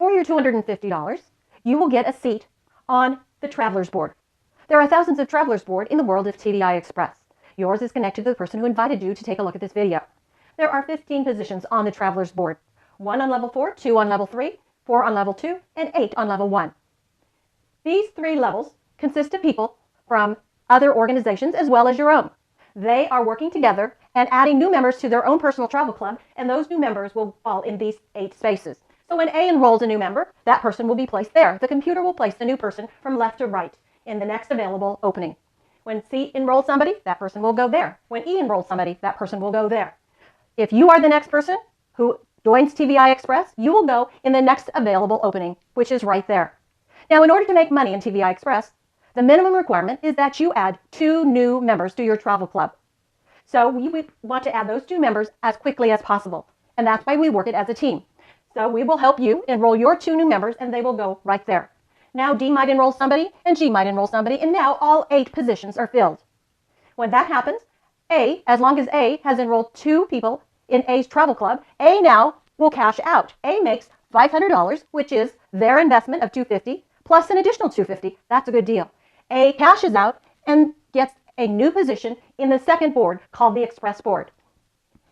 For your $250, you will get a seat on the Travelers Board. There are thousands of Travelers Board in the world of TVI Express. Yours is connected to the person who invited you to take a look at this video. There are 15 positions on the Travelers Board. 1 on level 4, 2 on level 3, 4 on level 2, and 8 on level 1. These 3 levels consist of people from other organizations as well as your own. They are working together and adding new members to their own personal travel club, and those new members will fall in these 8 spaces. So when A enrolls a new member, that person will be placed there. The computer will place the new person from left to right in the next available opening. When C enrolls somebody, that person will go there. When E enrolls somebody, that person will go there. If you are the next person who joins TVI Express, you will go in the next available opening, which is right there. Now, in order to make money in TVI Express, the minimum requirement is that you add 2 new members to your travel club. So we want to add those 2 members as quickly as possible. And that's why we work it as a team. So we will help you enroll your 2 new members, and they will go right there. Now D might enroll somebody, and G might enroll somebody, and now all 8 positions are filled. When that happens, A, as long as A has enrolled 2 people in A's travel club, A now will cash out. A makes $500, which is their investment of $250, plus an additional $250. That's a good deal. A cashes out and gets a new position in the second board called the Express Board.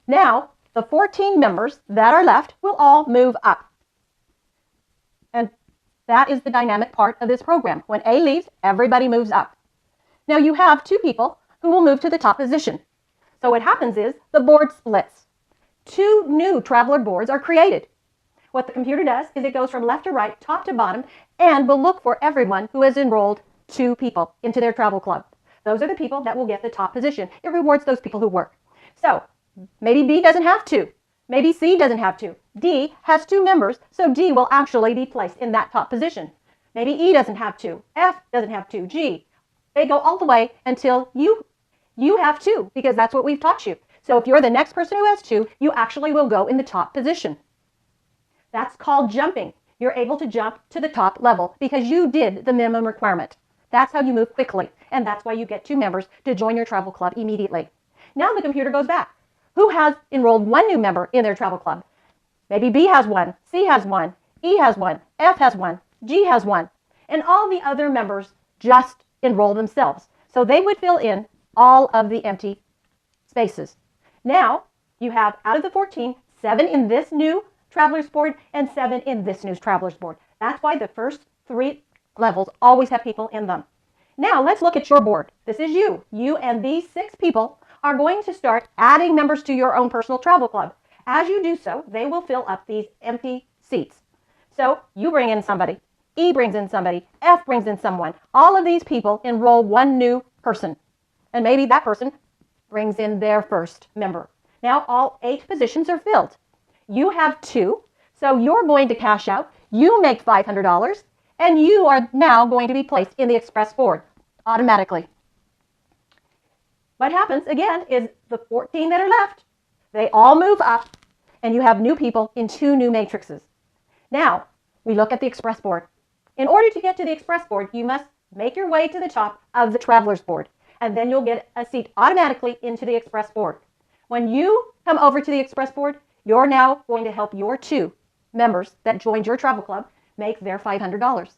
Now, the 14 members that are left will all move up. And that is the dynamic part of this program. When A leaves, everybody moves up. Now, you have 2 people who will move to the top position. So what happens is the board splits. 2 new traveler boards are created. What the computer does is it goes from left to right, top to bottom, and will look for everyone who has enrolled 2 people into their travel club. Those are the people that will get the top position. It rewards those people who work. So maybe B doesn't have 2. Maybe C doesn't have 2. D has 2 members, so D will actually be placed in that top position. Maybe E doesn't have 2. F doesn't have 2. G. They go all the way until you have 2, because that's what we've taught you. So if you're the next person who has 2, you actually will go in the top position. That's called jumping. You're able to jump to the top level because you did the minimum requirement. That's how you move quickly, and that's why you get 2 members to join your travel club immediately. Now the computer goes back. Who has enrolled 1 new member in their travel club? Maybe B has 1, C has 1, E has 1, F has 1, G has 1, and all the other members just enroll themselves. So they would fill in all of the empty spaces. Now you have, out of the 14, 7 in this new Travelers Board and 7 in this new Travelers Board. That's why the first 3 levels always have people in them. Now let's look at your board. This is you. You and these 6 people are going to start adding members to your own personal travel club. As you do so, they will fill up these empty seats. So you bring in somebody, E brings in somebody, F brings in someone. All of these people enroll 1 new person, and maybe that person brings in their first member. Now all 8 positions are filled. You have 2, so you're going to cash out. You make $500, and you are now going to be placed in the Express Board automatically. What happens, again, is the 14 that are left, they all move up, and you have new people in 2 new matrices. Now, we look at the Express Board. In order to get to the Express Board, you must make your way to the top of the Travelers Board, and then you'll get a seat automatically into the Express Board. When you come over to the Express Board, you're now going to help your 2 members that joined your travel club make their $500.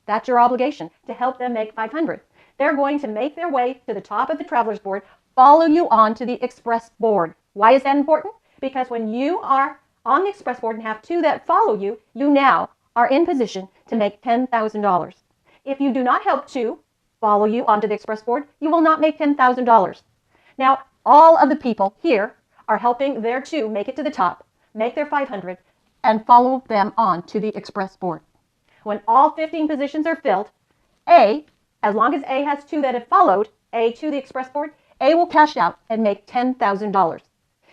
That's your obligation, to help them make $500. They're going to make their way to the top of the Travelers Board, follow you on to the Express Board. Why is that important? Because when you are on the Express Board and have 2 that follow you, you now are in position to make $10,000. If you do not help 2 follow you onto the Express Board, you will not make $10,000. Now, all of the people here are helping their 2 make it to the top, make their $500, and follow them on to the Express Board. When all 15 positions are filled, A, as long as A has 2 that have followed A to the Express Board, A will cash out and make $10,000.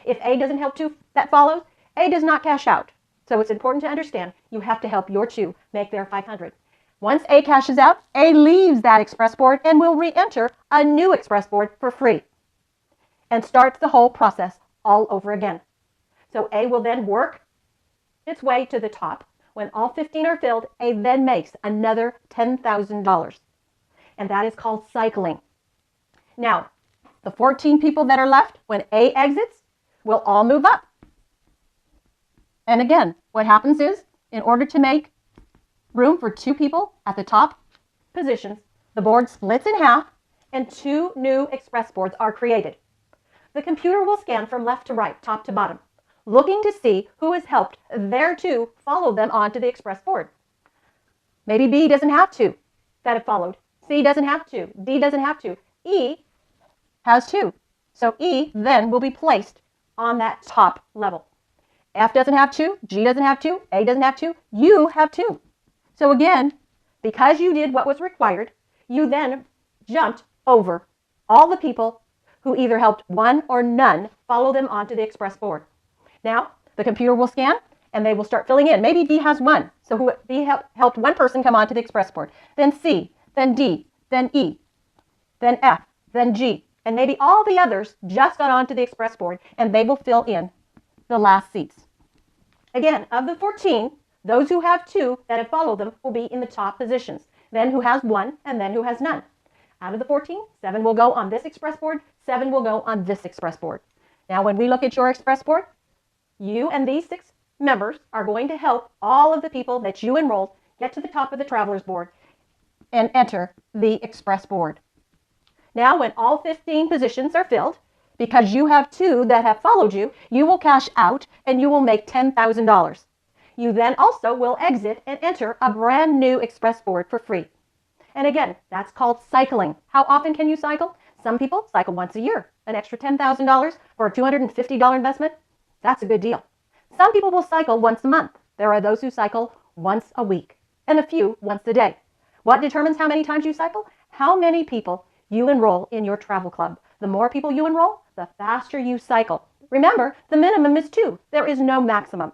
If A doesn't help 2 that follows, A does not cash out. So it's important to understand you have to help your 2 make their $500. Once A cashes out, A leaves that Express Board and will re-enter a new Express Board for free and starts the whole process all over again. So A will then work its way to the top. When all 15 are filled, A then makes another $10,000. And that is called cycling. Now, the 14 people that are left, when A exits, will all move up. And again, what happens is, in order to make room for 2 people at the top positions. The board splits in half and 2 new express boards are created. The computer will scan from left to right, top to bottom, looking to see who has helped their 2 follow them onto the express board. Maybe B doesn't have 2 that have followed. C doesn't have 2. D doesn't have 2. E has 2. So E then will be placed on that top level. F doesn't have 2. G doesn't have 2. A doesn't have 2. You have 2. So again, because you did what was required, you then jumped over all the people who either helped one or none follow them onto the express board. Now, the computer will scan and they will start filling in. Maybe B has 1. So B helped 1 person come onto the express board. Then C, then D, then E, then F, then G. And maybe all the others just got onto the express board and they will fill in the last seats. Again, of the 14, those who have 2 that have followed them will be in the top positions. Then who has 1 and then who has none. Out of the 14, 7 will go on this express board, 7 will go on this express board. Now, when we look at your express board, you and these 6 members are going to help all of the people that you enrolled get to the top of the traveler's board and enter the express board. Now, when all 15 positions are filled, because you have 2 that have followed you, you will cash out and you will make $10,000. You then also will exit and enter a brand new express board for free. And again, that's called cycling. How often can you cycle? Some people cycle once a year. An extra $10,000 for a $250 investment, that's a good deal. Some people will cycle once a month. There are those who cycle once a week and a few once a day. What determines how many times you cycle? How many people you enroll in your travel club. The more people you enroll, the faster you cycle. Remember, the minimum is 2. There is no maximum.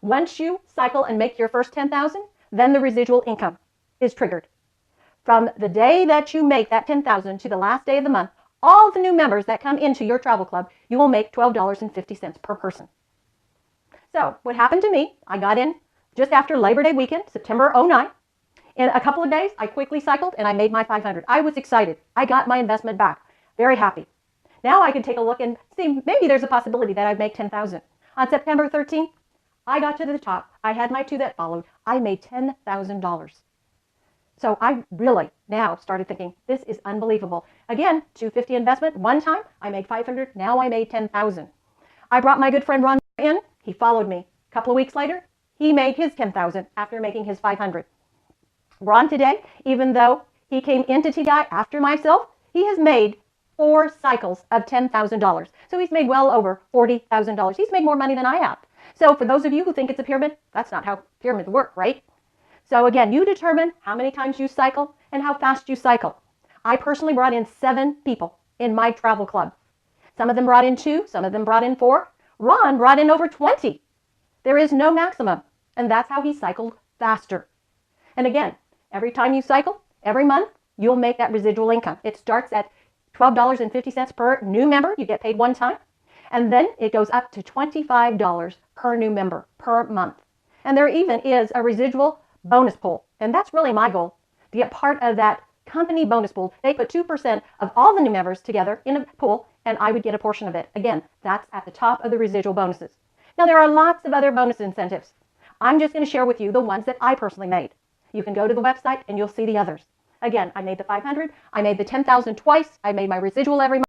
Once you cycle and make your first $10,000, then the residual income is triggered. From the day that you make that $10,000 to the last day of the month, all the new members that come into your travel club, you will make $12.50 per person. So what happened to me, I got in just after Labor Day weekend, September 09. In a couple of days, I quickly cycled and I made my $500. I was excited. I got my investment back. Very happy. Now I can take a look and see maybe there's a possibility that I'd make $10,000. On September 13th, I got to the top. I had my 2 that followed. I made $10,000. So I really now started thinking, this is unbelievable. Again, $250 investment. One time I made $500. Now I made $10,000. I brought my good friend Ron in. He followed me. A couple of weeks later, he made his $10,000 after making his $500. Ron today, even though he came into TVI after myself, he has made 4 cycles of $10,000. So he's made well over $40,000. He's made more money than I have. So for those of you who think it's a pyramid, that's not how pyramids work, right? So again, you determine how many times you cycle and how fast you cycle. I personally brought in 7 people in my travel club. Some of them brought in 2, some of them brought in 4. Ron brought in over 20. There is no maximum, and that's how he cycled faster. And again, every time you cycle, every month, you'll make that residual income. It starts at $12.50 per new member. You get paid one time. And then it goes up to $25 per new member per month. And there even is a residual bonus pool. And that's really my goal, to get part of that company bonus pool. They put 2% of all the new members together in a pool, and I would get a portion of it. Again, that's at the top of the residual bonuses. Now, there are lots of other bonus incentives. I'm just going to share with you the ones that I personally made. You can go to the website and you'll see the others. Again, I made the $500. I made the $10,000 twice. I made my residual every month.